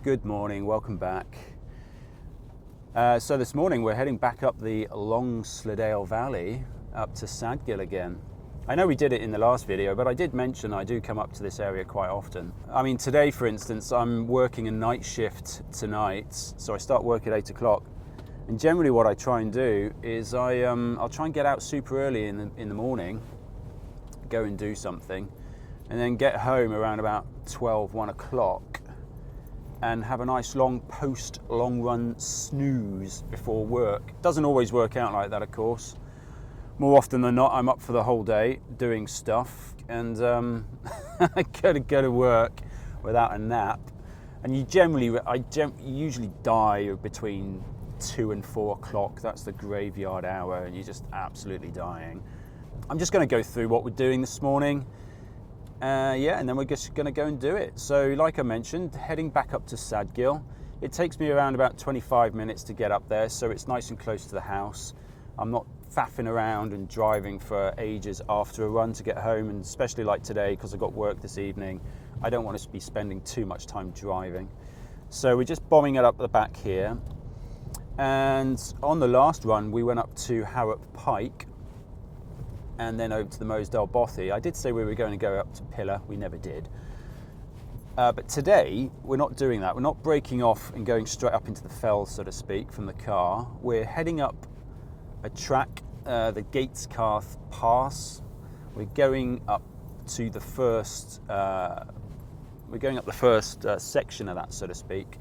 Good morning, welcome back. So this morning we're heading back up the long Slidale Valley up to Sadgill again. I know we did it in the last video, but I did mention I do come up to this area quite often. I mean, today for instance I'm working a night shift tonight, so I start work at 8 o'clock, and generally what I try and do is I'll try and get out super early in the morning, go and do something, and then get home around about 1 o'clock and have a nice long run snooze before work. Doesn't always work out like that, of course. More often than not, I'm up for the whole day doing stuff, and I go to work without a nap. And I usually die between 2 and 4 o'clock. That's the graveyard hour, and you're just absolutely dying. I'm just going to go through what we're doing this morning. And then we're just going to go and do it. So like I mentioned, heading back up to Sadgill. It takes me around about 25 minutes to get up there, so it's nice and close to the house. I'm not faffing around and driving for ages after a run to get home, and especially like today because I've got work this evening, I don't want to be spending too much time driving. So we're just bombing it up the back here. And on the last run we went up to Harrop Pike and then over to the Mosedale Bothy. I did say we were going to go up to Pillar, we never did. But today, we're not doing that. We're not breaking off and going straight up into the fell, so to speak, from the car. We're heading up a track, the Gatescarth Pass. We're going up to the first, section of that, so to speak.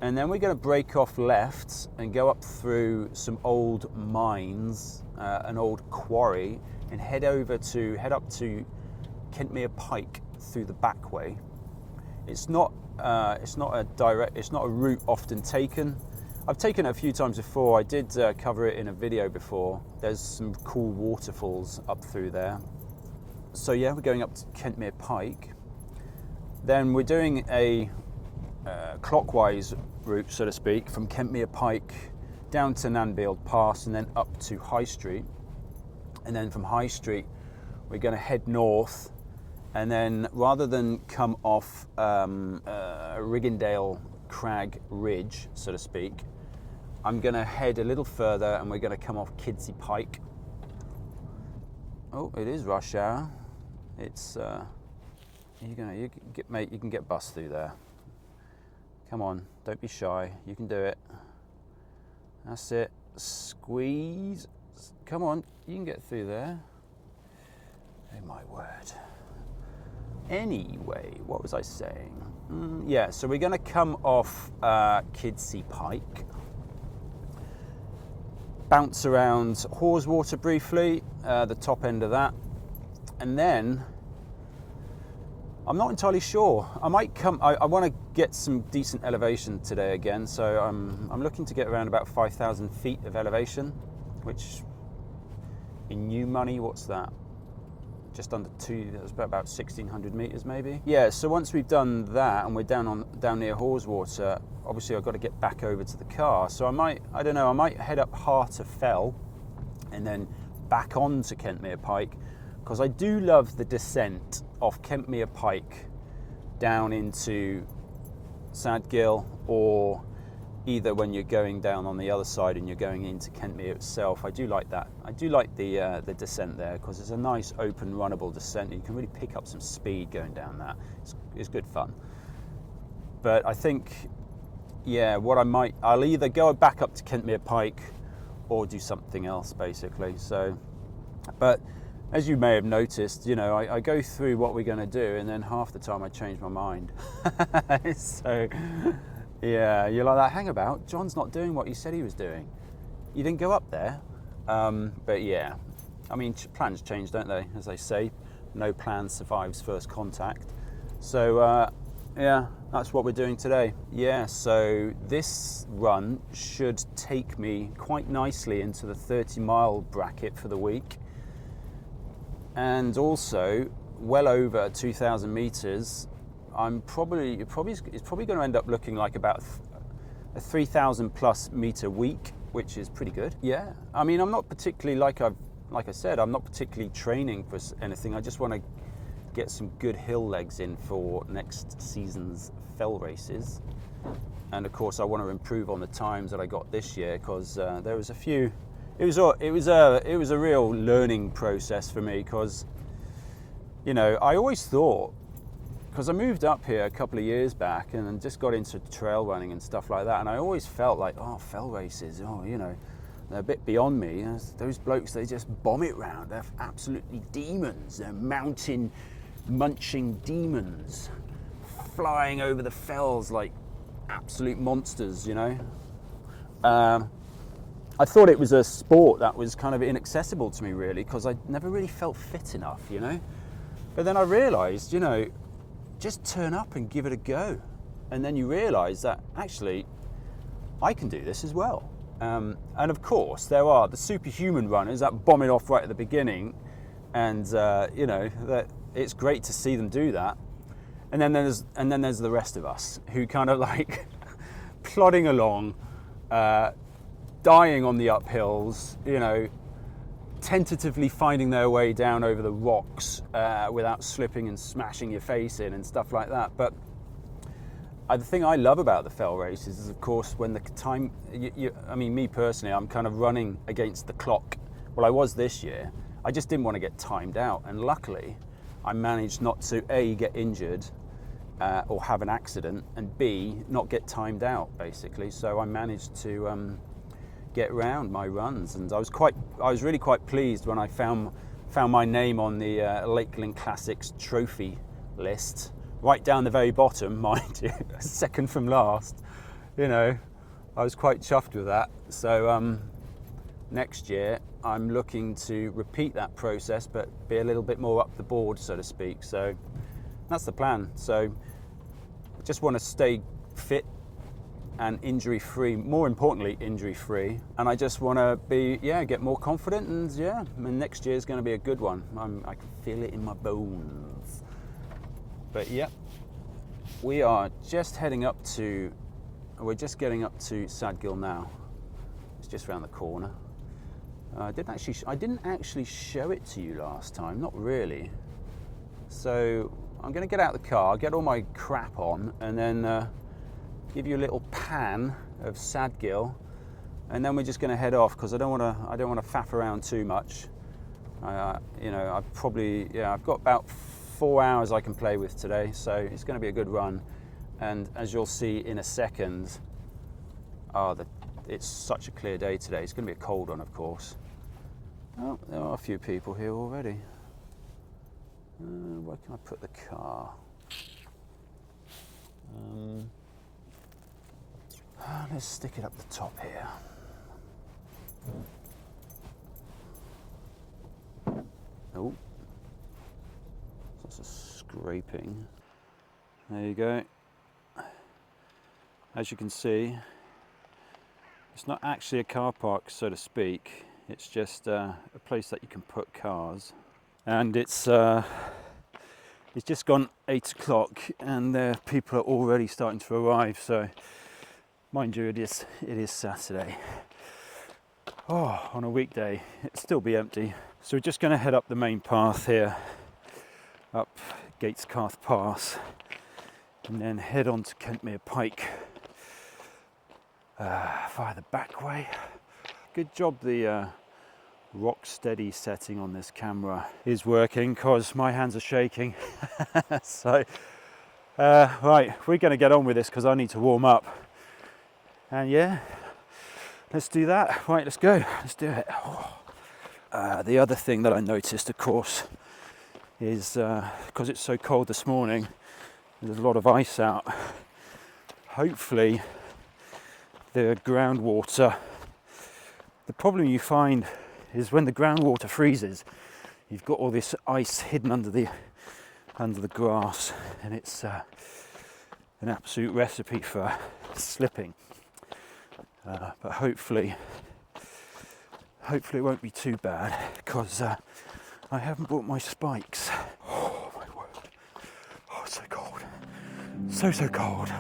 And then we're going to break off left and go up through some old mines, an old quarry, and head up to Kentmere Pike through the back way. It's not a route often taken. I've taken it a few times before. I did cover it in a video before. There's some cool waterfalls up through there. So yeah, we're going up to Kentmere Pike. Then we're doing a clockwise route, so to speak, from Kentmere Pike down to Nanfield Pass and then up to High Street. And then from High Street we're going to head north, and then rather than come off Riggindale Crag Ridge, so to speak, I'm going to head a little further and we're going to come off Kidsey Pike. Oh, it is rush hour. It's you can get bus through there. Come on, don't be shy, you can do it. That's it, squeeze. Come on, you can get through there. Oh my word. Anyway, what was I saying? Yeah, so we're gonna come off Kidsey Pike, bounce around Haweswater briefly, the top end of that, and then I'm not entirely sure. I might come. I want to get some decent elevation today again, so I'm looking to get around about 5,000 feet of elevation, which in new money, what's that? Just under that's about 1,600 meters maybe. Yeah. So once we've done that and we're down near Haweswater, obviously I've got to get back over to the car. So I might head up Harter Fell and then back on to Kentmere Pike, because I do love the descent off Kentmere Pike down into Sadgill, or either when you're going down on the other side and you're going into Kentmere itself. I do like that. I do like the descent there, because it's a nice open runnable descent. You can really pick up some speed going down that. It's good fun. But I think, yeah, I'll either go back up to Kentmere Pike or do something else basically. So, but as you may have noticed, you know, I go through what we're going to do, and then half the time I change my mind. So, yeah, you're like that. Hang about, John's not doing what he said he was doing. You didn't go up there. But yeah, I mean, plans change, don't they? As they say, no plan survives first contact. So, yeah, that's what we're doing today. Yeah, so this run should take me quite nicely into the 30-mile bracket for the week. And also well over 2,000 meters. It's probably going to end up looking like about a 3,000 plus meter week, which is pretty good. Yeah, I mean, I'm not particularly, like I said, I'm not particularly training for anything. I just want to get some good hill legs in for next season's fell races. And of course I want to improve on the times that I got this year, because there was a few. It was a real learning process for me, because I always thought, because I moved up here a couple of years back and just got into trail running and stuff like that, and I always felt like, oh, fell races, they're a bit beyond me. Those blokes, they just bomb it round. They're absolutely demons. They're mountain munching demons, flying over the fells like absolute monsters, I thought it was a sport that was kind of inaccessible to me, really, because I never really felt fit enough, But then I realised, just turn up and give it a go. And then you realise that actually I can do this as well. And of course, there are the superhuman runners that bomb it off right at the beginning, and that it's great to see them do that. And then there's the rest of us who kind of like plodding along, dying on the uphills, tentatively finding their way down over the rocks without slipping and smashing your face in and stuff like that. But the thing I love about the fell races is, of course, when the time, me personally, I'm kind of running against the clock. Well, I was this year. I just didn't want to get timed out. And luckily, I managed not to, A, get injured or have an accident, and B, not get timed out, basically. So I managed to get round my runs. And I was really quite pleased when I found my name on the Lakeland Classics trophy list. Right down the very bottom, mind you, second from last. I was quite chuffed with that. So next year, I'm looking to repeat that process, but be a little bit more up the board, so to speak. So that's the plan. So I just want to stay fit and injury-free, more importantly, injury-free. And I just want to get more confident, and next year is going to be a good one. I can feel it in my bones. But yeah, we are just getting up to Sadgill now. It's just around the corner. I didn't actually show it to you last time, not really. So I'm going to get out the car, get all my crap on, and then give you a little pan of Sadgill, and then we're just going to head off, because I don't want to faff around too much. I've got about 4 hours I can play with today, so it's going to be a good run. And as you'll see in a second, it's such a clear day today. It's going to be a cold one, of course. Oh, there are a few people here already. Where can I put the car? Let's stick it up the top here. Oh. Lots of scraping. There you go. As you can see, it's not actually a car park, so to speak. It's just a place that you can put cars. And it's just gone 8 o'clock, and people are already starting to arrive. So, mind you, it is Saturday. Oh, on a weekday, it'll still be empty. So we're just going to head up the main path here, up Gatescarth Pass, and then head on to Kentmere Pike via the back way. Good job the rock steady setting on this camera is working, because my hands are shaking. So right, we're going to get on with this, because I need to warm up. And yeah, let's do that. Right, let's go. Let's do it. The other thing that I noticed, of course, is because it's so cold this morning, there's a lot of ice out. Hopefully the groundwater, the problem you find is when the groundwater freezes, you've got all this ice hidden under the grass, and it's an absolute recipe for slipping. But hopefully it won't be too bad, because I haven't brought my spikes. Oh my word! Oh, it's so cold, so cold.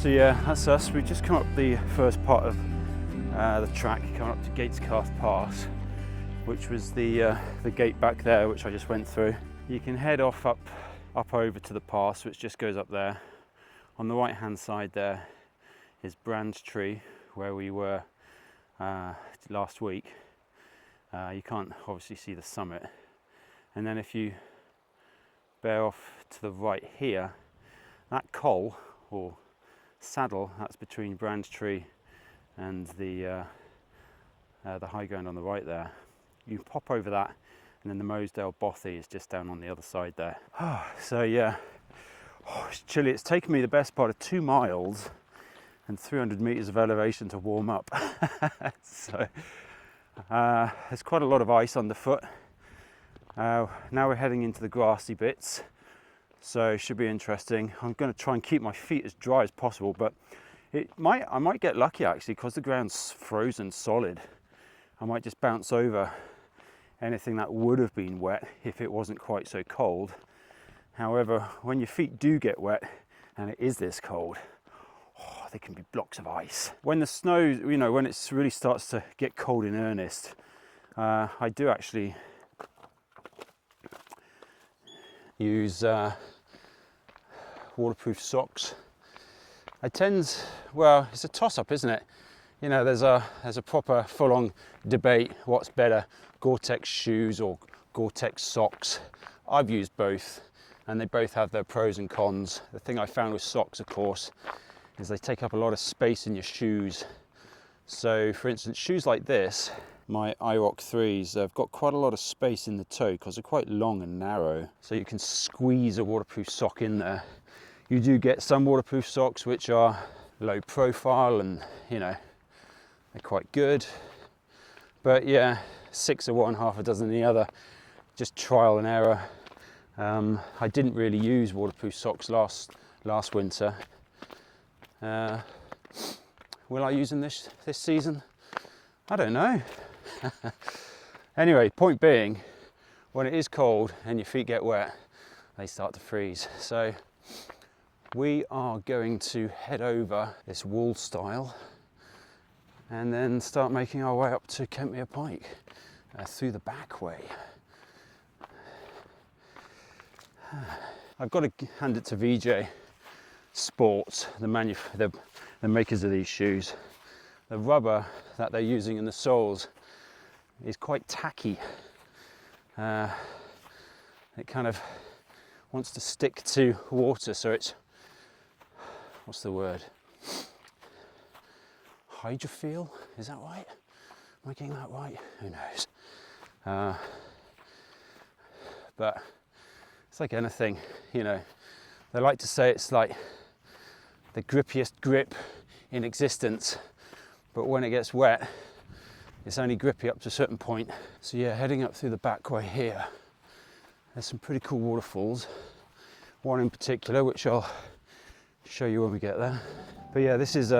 So yeah, that's us. We've just come up the first part of the track, coming up to Gatescarth Pass, which was the gate back there, which I just went through. You can head off up over to the pass, which just goes up there. On the right hand side there is Brandtree, where we were last week. You can't obviously see the summit. And then if you bear off to the right here, that col or saddle, that's between Brandtree and the high ground on the right there. You pop over that, and then the Mosedale Bothy is just down on the other side there. So yeah, it's chilly. It's taken me the best part of 2 miles and 300 meters of elevation to warm up. So there's quite a lot of ice underfoot. Now we're heading into the grassy bits, so it should be interesting. I'm going to try and keep my feet as dry as possible, but I might get lucky actually, because the ground's frozen solid. I might just bounce over anything that would have been wet if it wasn't quite so cold. However, when your feet do get wet and it is this cold, they can be blocks of ice. When the snow, when it really starts to get cold in earnest, I do actually use waterproof socks. It's a toss-up, isn't it? There's a proper full-on debate, what's better, Gore-Tex shoes or Gore-Tex socks. I've used both, and they both have their pros and cons. The thing I found with socks, of course, is they take up a lot of space in your shoes. So for instance, shoes like this, my IROC 3s, they've got quite a lot of space in the toe because they're quite long and narrow. So you can squeeze a waterproof sock in there. You do get some waterproof socks which are low profile and, they're quite good. But yeah, 6 of one, half a dozen the other. Just trial and error. I didn't really use waterproof socks last winter. Will I use them this season? I don't know. Anyway, point being, when it is cold and your feet get wet, they start to freeze. So we are going to head over this wall stile and then start making our way up to Kentmere Pike through the back way. I've got to hand it to VJ Sports, the makers of these shoes. The rubber that they're using in the soles is quite tacky. It kind of wants to stick to water, so it's, what's the word? Hydrophile, is that right? Am I getting that right? Who knows? But it's like anything, they like to say it's like the grippiest grip in existence, but when it gets wet, it's only grippy up to a certain point. So yeah, heading up through the back way here, there's some pretty cool waterfalls. One in particular, which I'll show you when we get there. But yeah, this is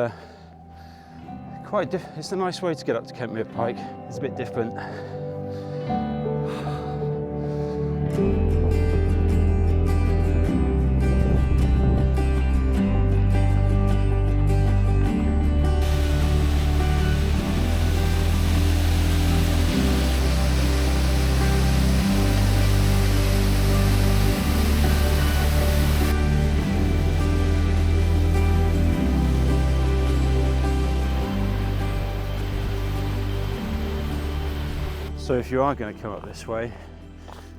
it's a nice way to get up to Kentmere Pike. It's a bit different. So if you are going to come up this way,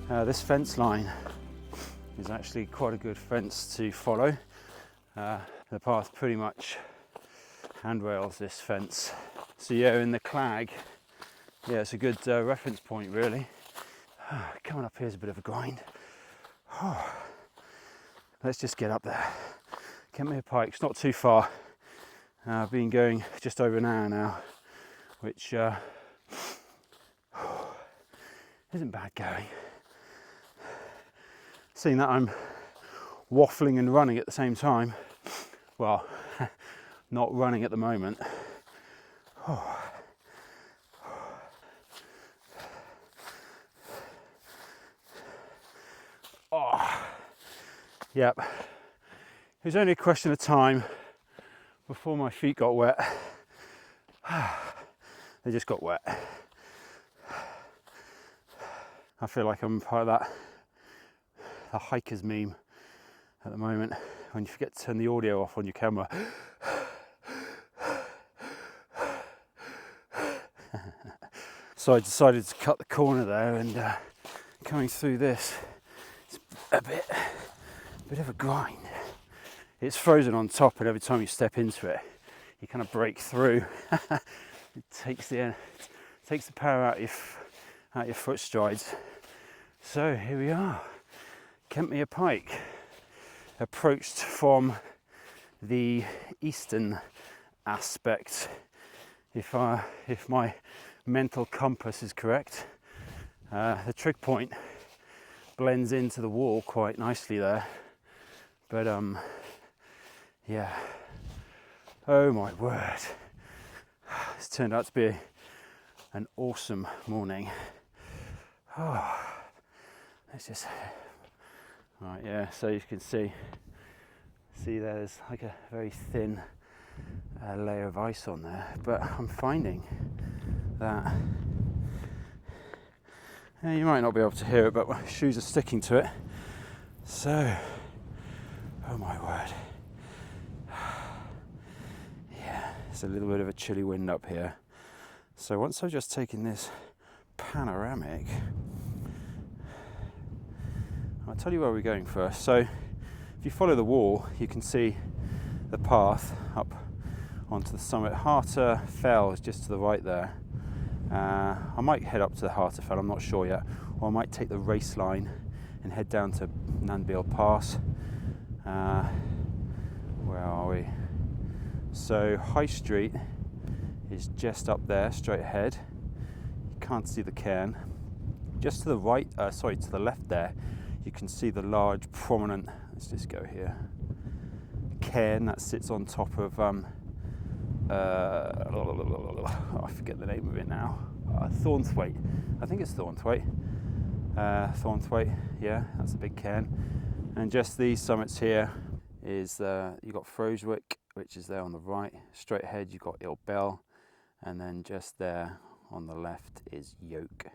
this fence line is actually quite a good fence to follow. The path pretty much handrails this fence. So yeah, in the clag, yeah, it's a good reference point really. Coming up here is a bit of a grind. Let's just get up there. Kentmere Pike, it's not too far. I've been going just over an hour now, which isn't bad going. Seeing that I'm waffling and running at the same time, well, not running at the moment. Yep, it was only a question of time before my feet got wet. They just got wet. I feel like I'm part of the hiker's meme at the moment, when you forget to turn the audio off on your camera. So I decided to cut the corner there, and coming through this, it's a bit of a grind. It's frozen on top, and every time you step into it, you kind of break through. It takes the power out your foot strides. So here we are, Kentmere Pike, approached from the eastern aspect, if my mental compass is correct. The trig point blends into the wall quite nicely there, but yeah, oh my word, it's turned out to be an awesome morning. Let's just, right, yeah, so you can see there's like a very thin layer of ice on there, but I'm finding that, yeah, you might not be able to hear it, but my shoes are sticking to it. So, oh my word, yeah, it's a little bit of a chilly wind up here. So once I've just taken this panoramic, I'll tell you where we're going first. So if you follow the wall, you can see the path up onto the summit. Harter Fell is just to the right there. I might head up to the Harter Fell, I'm not sure yet, or I might take the race line and head down to Nanbeal Pass. Where are we? So High Street is just up there, straight ahead. You can't see the cairn. Just to the right, to the left there, you can see the large prominent, let's just go here, cairn that sits on top of, I forget the name of it now, Thornthwaite, I think it's Thornthwaite, yeah, that's a big cairn. And just these summits here is, you've got Froswick, which is there on the right, straight ahead you've got Il Bell, and then just there on the left is Yoke.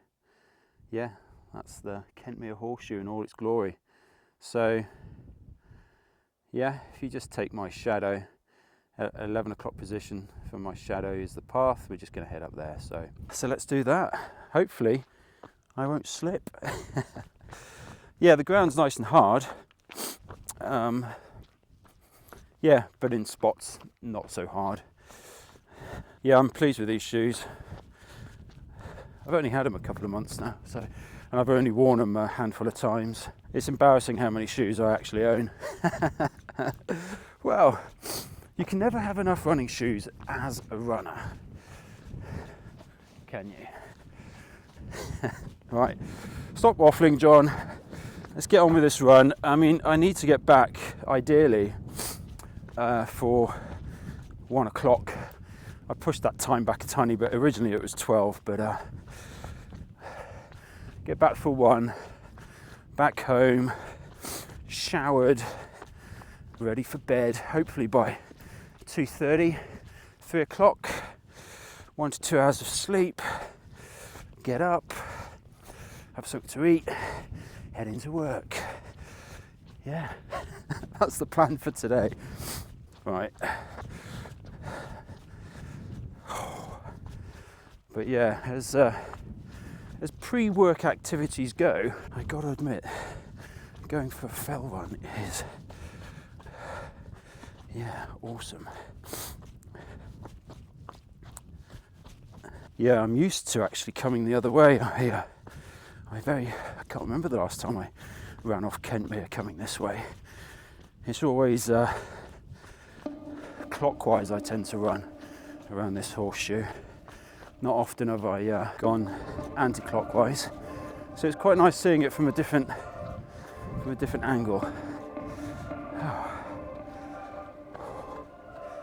Yeah, that's the Kentmere Horseshoe in all its glory. So yeah, if you just take my shadow, at 11 o'clock position for my shadow is the path. We're just going to head up there. So let's do that. Hopefully I won't slip. Yeah, the ground's nice and hard. Yeah, but in spots not so hard. Yeah, I'm pleased with these shoes. I've only had them a couple of months now, and I've only worn them a handful of times. It's embarrassing how many shoes I actually own. Well, you can never have enough running shoes as a runner, can you? Right, stop waffling, John. Let's get on with this run. I mean, I need to get back, ideally, for 1 o'clock. I pushed that time back a tiny bit. Originally it was 12, but get back for 1, back home, showered, ready for bed, hopefully by 2:30, 3 o'clock, 1 to 2 hours of sleep, get up, have something to eat, head into work. Yeah, that's the plan for today. Right. But yeah, as pre-work activities go, I gotta admit, going for a fell run is Yeah, awesome. Yeah, I'm used to actually coming the other way. I can't remember the last time I ran off Kentmere coming this way. It's always clockwise I tend to run around this horseshoe. Not often have I gone anti-clockwise. So it's quite nice seeing it from a different angle.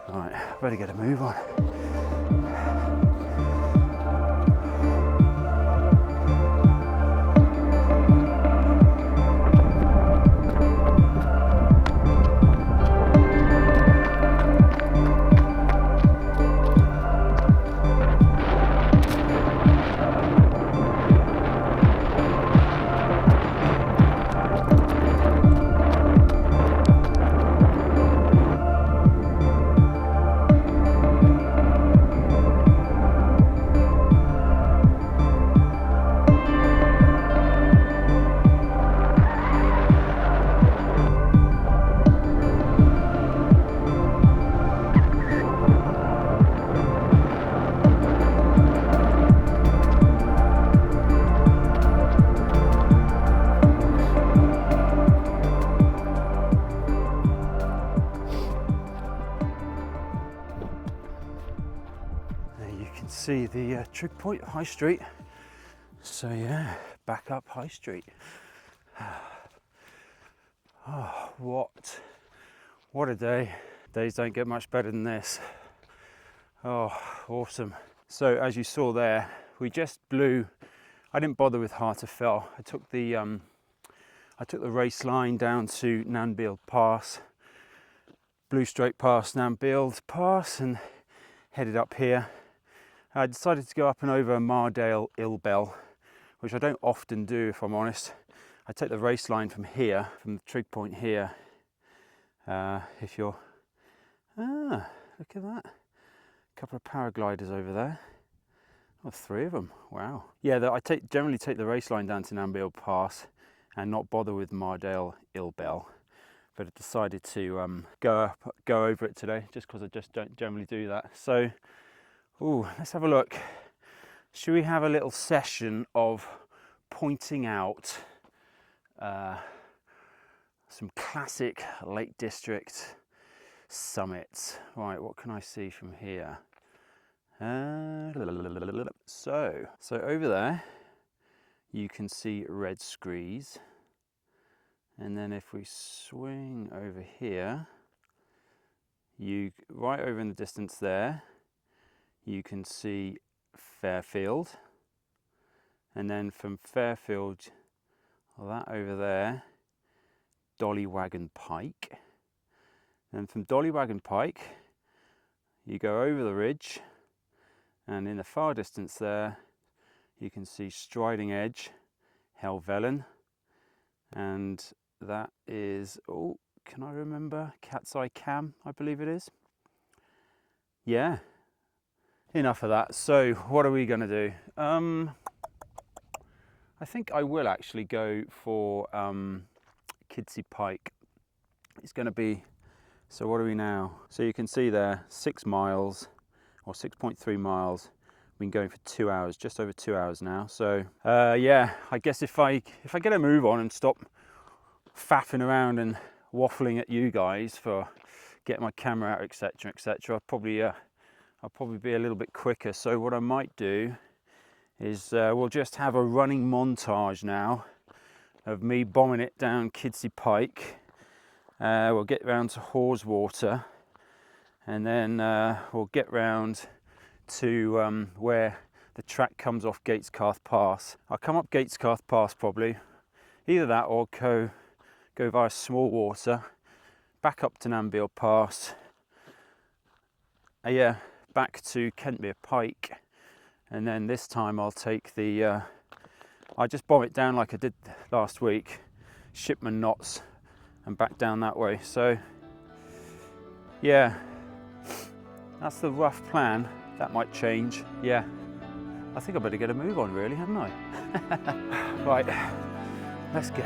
Right, better get a move on. See the trig point, High Street. So yeah, back up High Street. Oh, what a day. Days don't get much better than this. Oh, awesome. So as you saw there, we just blew, I didn't bother with Harterfell. I took the race line down to Nanbield Pass, blew straight past Nanbield Pass and headed up here. I decided to go up and over Mardale Ilbel, which I don't often do if I'm honest. I take the race line from here, from the trig point here. If you're, look at that. A couple of paragliders over there. Oh, 3 of them, wow. Yeah, I generally take the race line down to Nanbield Pass and not bother with Mardale Ilbel. But I decided to go over it today, just because I just don't generally do that. So, ooh, let's have a look. Should we have a little session of pointing out some classic Lake District summits? Right, what can I see from here? So over there, you can see Red Screes. And then if we swing over here, right over in the distance there, you can see Fairfield, and then from Fairfield, that over there, Dollywagon Pike, and from Dollywagon Pike you go over the ridge, and in the far distance there you can see Striding Edge, Helvellyn, and that is, oh, can I remember? Cat's Eye Cam, I believe it is. Yeah. Enough of that. So what are we going to do? I think I will actually go for Kidsey Pike. It's going to be, so what are we now? So you can see there, 6 miles or 6.3 miles. We've been going for 2 hours, just over 2 hours now. So yeah, I guess if I get a move on and stop faffing around and waffling at you guys for getting my camera out, etc., etc., I'll probably be a little bit quicker. So what I might do is we'll just have a running montage now of me bombing it down Kidsey Pike. We'll get round to Haweswater, and then we'll get round to where the track comes off Gatescarth Pass. I'll come up Gatescarth Pass probably, either that or go via Smallwater, back up to Nanbield Pass. Yeah. Back to Kentmere Pike, and then this time I'll take the I just bomb it down like I did last week, Shipman Knots, and back down that way. So yeah, that's the rough plan. That might change. Yeah, I think I better get a move on really, haven't I? Right, let's go.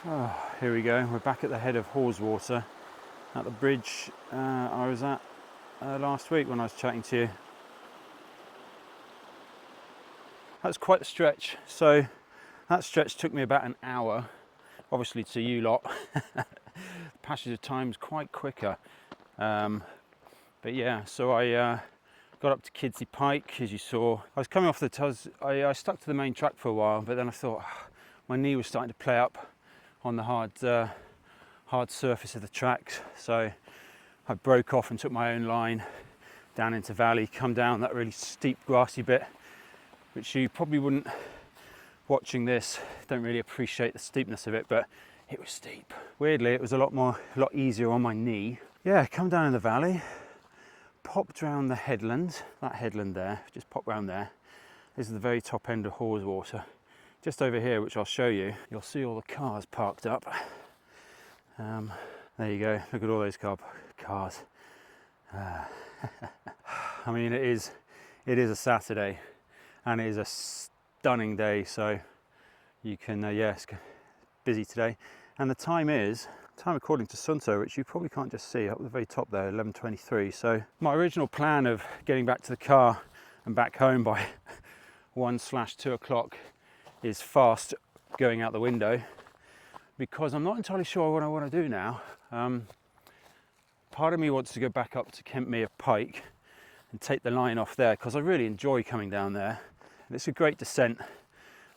Oh, here we go. We're back at the head of Haweswater, at the bridge I was at last week when I was chatting to you. That's quite the stretch. So that stretch took me about an hour. Obviously to you lot, the passage of time's quite quicker. But yeah, so I got up to Pike, as you saw. I was coming off I stuck to the main track for a while, but then I thought my knee was starting to play up on the hard surface of the tracks. So I broke off and took my own line down into valley, come down that really steep grassy bit, which you probably wouldn't, watching this, don't really appreciate the steepness of it, but it was steep. Weirdly, it was a lot easier on my knee. Yeah, come down in the valley, popped round the headland, that headland there, just pop round there. This is the very top end of Haweswater. Just over here, which I'll show you, you'll see all the cars parked up. There you go, look at all those cars. I mean, it is a Saturday, and it is a stunning day, so you can, it's busy today. And the time according to Sunto, which you probably can't just see, up at the very top there, 11:23. So my original plan of getting back to the car and back home by 1/2 o'clock is fast going out the window, because I'm not entirely sure what I want to do now. Part of me wants to go back up to Kentmere Pike and take the line off there, because I really enjoy coming down there. And it's a great descent.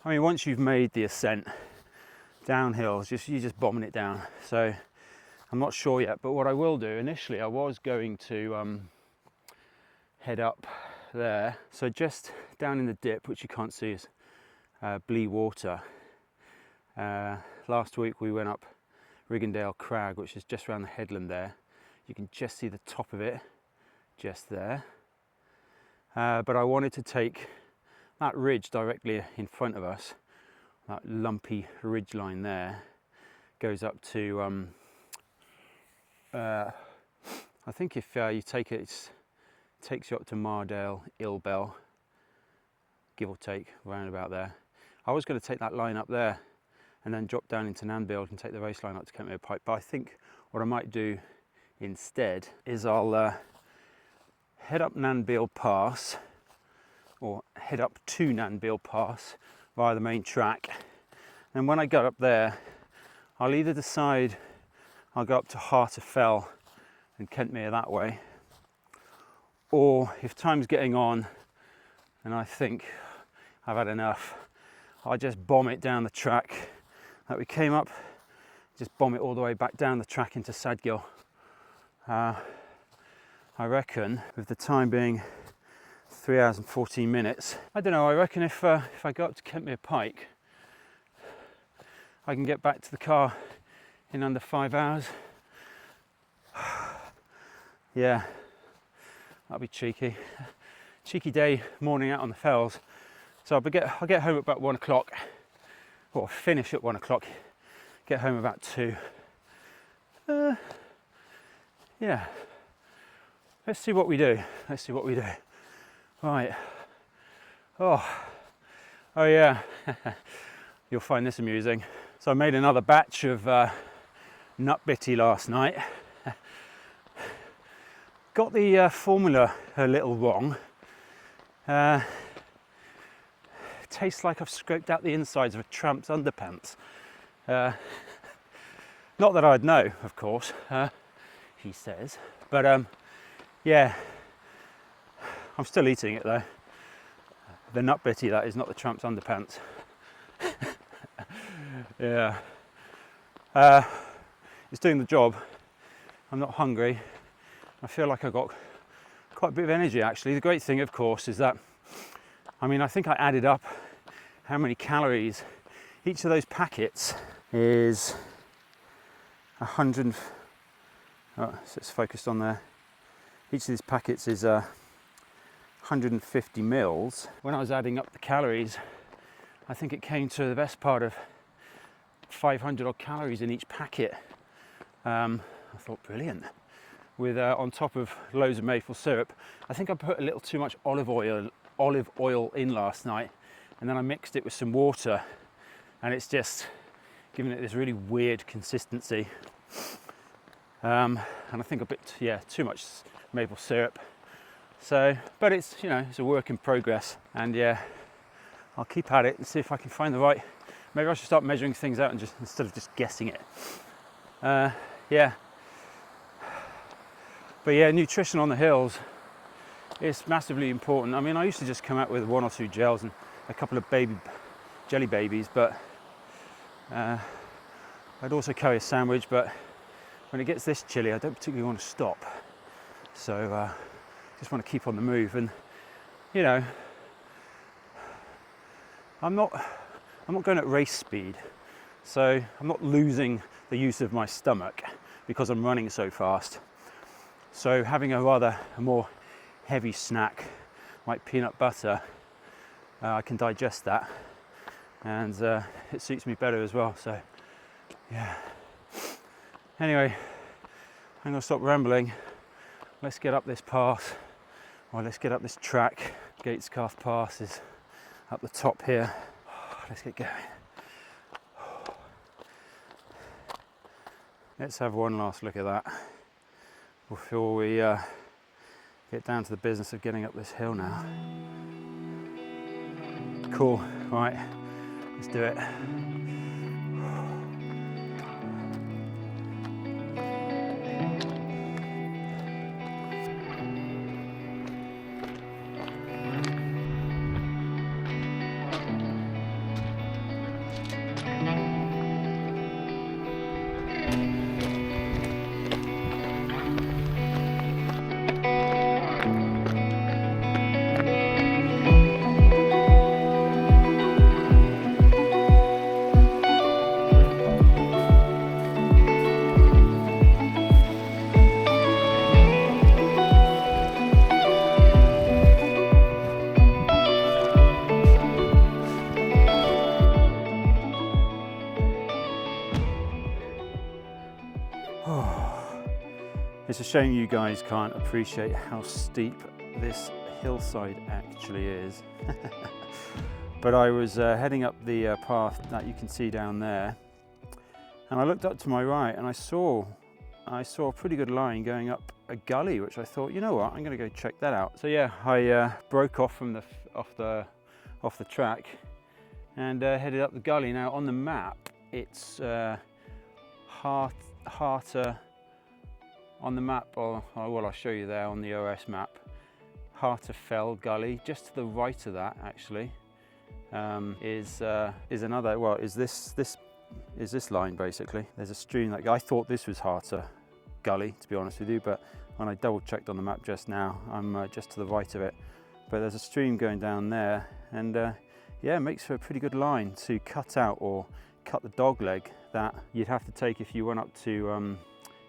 I mean, once you've made the ascent downhill, you're just bombing it down. So I'm not sure yet, but what I will do, initially I was going to head up there. So just down in the dip, which you can't see, is Blee Water. Last week we went up Riggindale Crag, which is just around the headland there. You can just see the top of it, just there. But I wanted to take that ridge directly in front of us, that lumpy ridge line there, goes up to, I think if you take it, it takes you up to Mardale, Ilbel, give or take, around about there. I was going to take that line up there and then drop down into Nanbield and take the race line up to Kentmere Pike, but I think what I might do instead is I'll head up Nanbield Pass, or head up to Nanbield Pass via the main track, and when I get up there I'll either decide I'll go up to Heart of Fell and Kentmere that way, or if time's getting on and I think I've had enough, I'll just bomb it down the track that we came up, just bomb it all the way back down the track into Sadgill. I reckon, with the time being 3 hours and 14 minutes, I don't know, I reckon if I go up to Kentmere Pike, I can get back to the car in under 5 hours. Yeah, that'll be cheeky. Cheeky day, morning out on the fells. So I'll get home at about 1 o'clock, or finish at 1 o'clock, get home about 2. Yeah, let's see what we do. Right. Oh yeah, you'll find this amusing. So I made another batch of nut bitty last night. Got the formula a little wrong. Tastes like I've scraped out the insides of a tramp's underpants. Not that I'd know, of course, he says, but yeah, I'm still eating it though. The nut bitty, that is, not the tramp's underpants. Yeah, it's doing the job. I'm not hungry. I feel like I've got quite a bit of energy actually. The great thing, of course, is that, I mean, I think I added up how many calories each of those packets is. 100, oh, so it's focused on there. Each of these packets is 150 mils. When I was adding up the calories, I think it came to the best part of 500 odd calories in each packet. I thought, brilliant. With on top of loads of maple syrup. I think I put a little too much olive oil in last night, and then I mixed it with some water, and it's giving it this really weird consistency. And I think a bit, too much maple syrup. So, but it's, it's a work in progress, and I'll keep at it and see if I can find the right. Maybe I should start measuring things out and just instead of just guessing it. But nutrition on the hills is massively important. I mean, I used to just come out with 1 or 2 gels and a couple of jelly babies, but I'd also carry a sandwich. But when it gets this chilly, I don't particularly want to stop. So just want to keep on the move, and I'm not going at race speed, so I'm not losing the use of my stomach because I'm running so fast. So having a more heavy snack like peanut butter, I can digest that, and it suits me better as well. So anyway, I'm going to stop rambling. Let's get up this pass, or let's get up this track. Gatescath Pass is up the top here. Let's get going. Let's have one last look at that before we get down to the business of getting up this hill now. Cool, right, let's do it. It's a shame you guys can't appreciate how steep this hillside actually is. But I was heading up the path that you can see down there, and I looked up to my right and I saw a pretty good line going up a gully, which I thought, you know what, I'm going to go check that out. So I broke off from off the track and headed up the gully. Now on the map it's Harter. On the map, well, I'll show you there on the OS map, Harter Gully. Just to the right of that, actually, is another. Well, is this line basically? There's a stream. Like, I thought this was Harter Gully, to be honest with you, but when I double checked on the map just now, I'm just to the right of it. But there's a stream going down there, and it makes for a pretty good line to cut out or cut the dog leg that you'd have to take if you went up to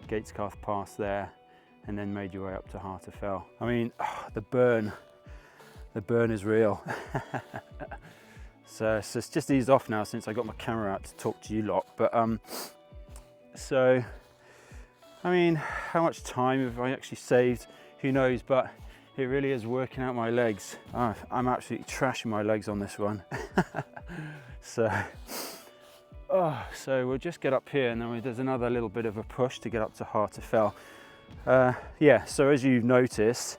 Gatescath Pass there and then made your way up to Harter Fell. I mean, the burn is real. So it's just eased off now since I got my camera out to talk to you lot. But so I mean, how much time have I actually saved? Who knows? But it really is working out my legs. I'm absolutely trashing my legs on this one. So we'll just get up here, and then there's another little bit of a push to get up to Harter Fell. So as you've noticed,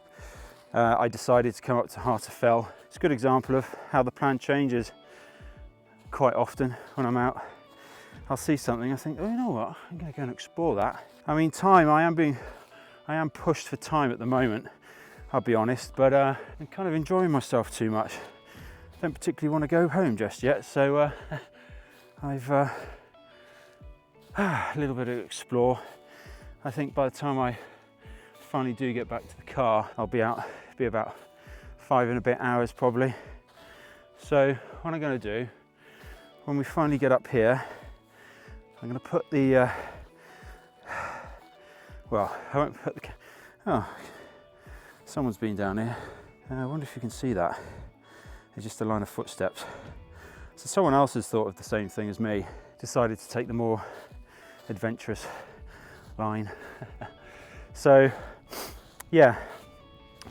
I decided to come up to Harter Fell. It's a good example of how the plan changes quite often when I'm out. I'll see something, I think, oh, you know what, I'm going to go and explore that. I mean, time, I am pushed for time at the moment, I'll be honest, but I'm kind of enjoying myself too much. Don't particularly want to go home just yet, so I've a little bit to explore. I think by the time I finally do get back to the car, I'll be out, be about 5 and a bit hours probably. So what I'm going to do, when we finally get up here, I'm going to put the, well, I won't put the, oh, someone's been down here. I wonder if you can see that. It's just a line of footsteps. So someone else has thought of the same thing as me, decided to take the more adventurous line. So yeah,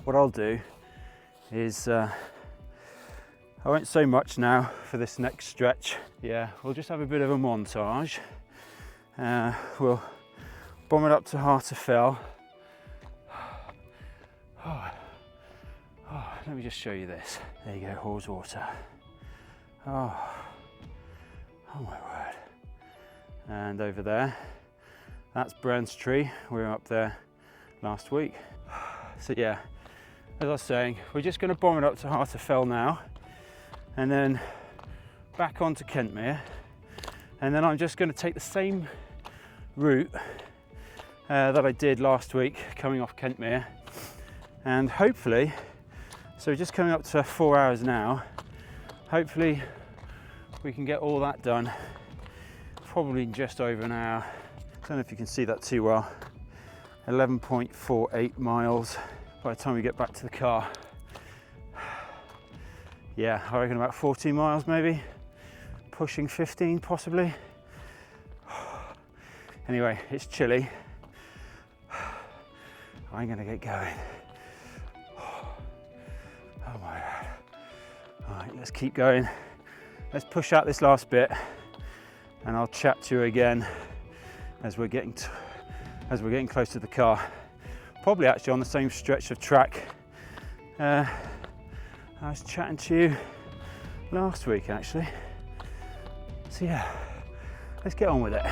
what I'll do is I won't say much now for this next stretch. Yeah, we'll just have a bit of a montage. We'll bomb it up to Heart of Fell. Let me just show you this. There you go, Haweswater. Oh my word. And over there, that's Brand's Tree. We were up there last week. So yeah, as I was saying, we're just going to bomb it up to Heart of Fell now, and then back onto Kentmere, and then I'm just going to take the same route that I did last week coming off Kentmere, and hopefully, so we're just coming up to 4 hours now, hopefully we can get all that done probably in just over an hour. I don't know if you can see that too well. 11.48 miles by the time we get back to the car. Yeah, I reckon about 14 miles maybe, pushing 15 possibly. Anyway, it's chilly. I'm gonna get going. Oh my God. All right, let's keep going. Let's push out this last bit, and I'll chat to you again as we're getting close to the car. Probably actually on the same stretch of track I was chatting to you last week actually. So yeah, let's get on with it.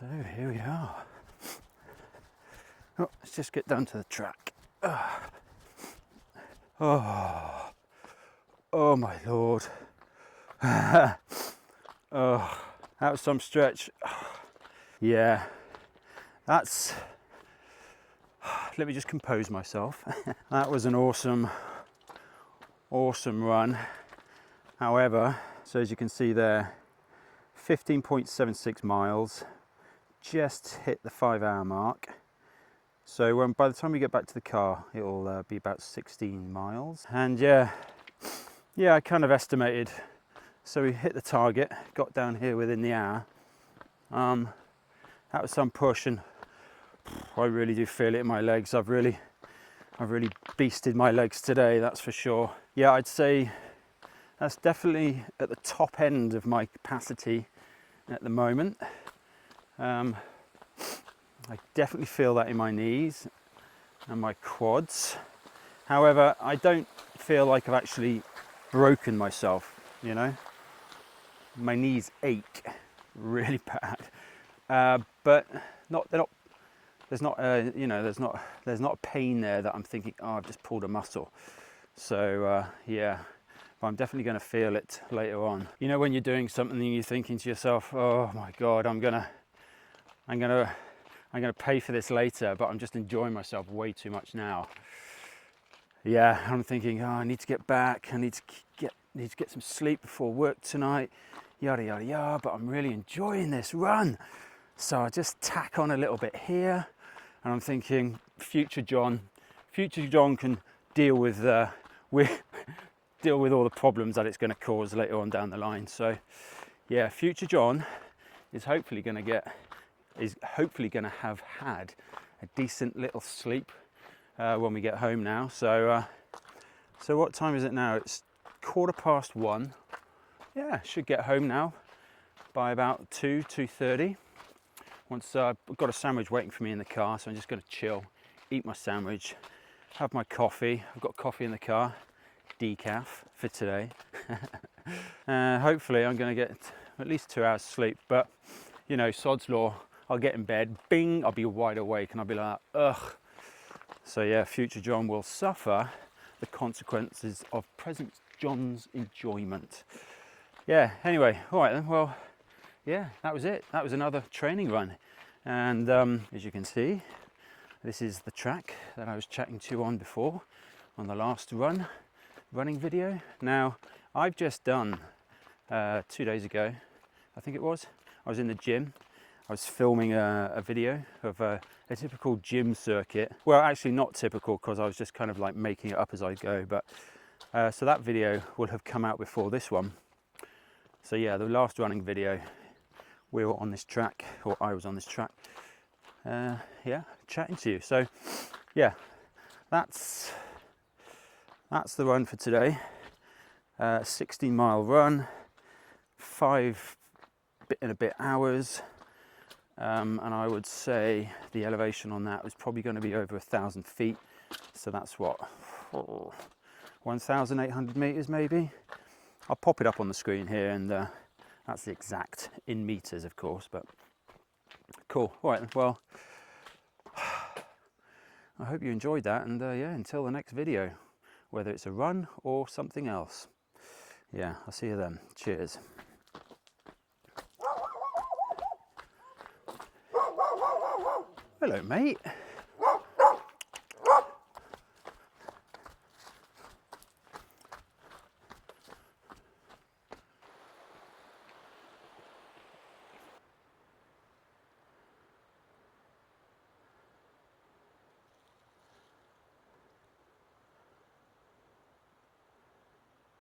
So here we are. Oh, let's just get down to the track. Oh my Lord. Oh, that was some stretch. Yeah, that's, let me just compose myself. That was an awesome awesome run. However, so as you can see there, 15.76 miles, just hit the 5-hour mark. So by the time we get back to the car, it'll be about 16 miles. And yeah, I kind of estimated. So we hit the target, got down here within the hour. That was some push, and I really do feel it in my legs. I've really beasted my legs today, that's for sure. Yeah, I'd say that's definitely at the top end of my capacity at the moment. I definitely feel that in my knees and my quads. However, I don't feel like I've actually broken myself, you know. My knees ache really bad, but there's not a pain there that I'm thinking, oh, I've just pulled a muscle. So yeah, but I'm definitely going to feel it later on. You know, when you're doing something and you're thinking to yourself, oh my God, I'm gonna pay for this later, but I'm just enjoying myself way too much now. Yeah, I'm thinking, oh, I need to get back. I need to get some sleep before work tonight. Yada yada yada. But I'm really enjoying this run, so I just tack on a little bit here, and I'm thinking, future John can deal with all the problems that it's going to cause later on down the line. So yeah, future John is hopefully going to have had a decent little sleep when we get home now. So what time is it now? It's 1:15. Yeah, should get home now by about 2:30. Once I've got a sandwich waiting for me in the car, so I'm just going to chill, eat my sandwich, have my coffee. I've got coffee in the car, decaf for today. Hopefully I'm going to get at least 2 hours sleep, but you know, sod's law, I'll get in bed, bing, I'll be wide awake, and I'll be like, ugh. So yeah, future John will suffer the consequences of present John's enjoyment. Yeah, anyway, all right then, well, yeah, that was it. That was another training run. And as you can see, this is the track that I was chatting to you on before, on the last running video. Now, I've just done, 2 days ago, I think it was, I was in the gym. I was filming a video of a typical gym circuit. Well, actually not typical, because I was just kind of like making it up as I go. But so that video will have come out before this one. So yeah, the last running video, we were on this track, or I was on this track. Yeah, chatting to you. So yeah, that's the run for today. 16-mile run, 5 and a bit hours. And I would say the elevation on that was probably going to be over 1,000 feet. So that's what, 1,800 meters maybe. I'll pop it up on the screen here, and that's the exact in meters, of course. But cool. All right. Well, I hope you enjoyed that. And yeah, until the next video, whether it's a run or something else. Yeah, I'll see you then. Cheers. Hello, mate.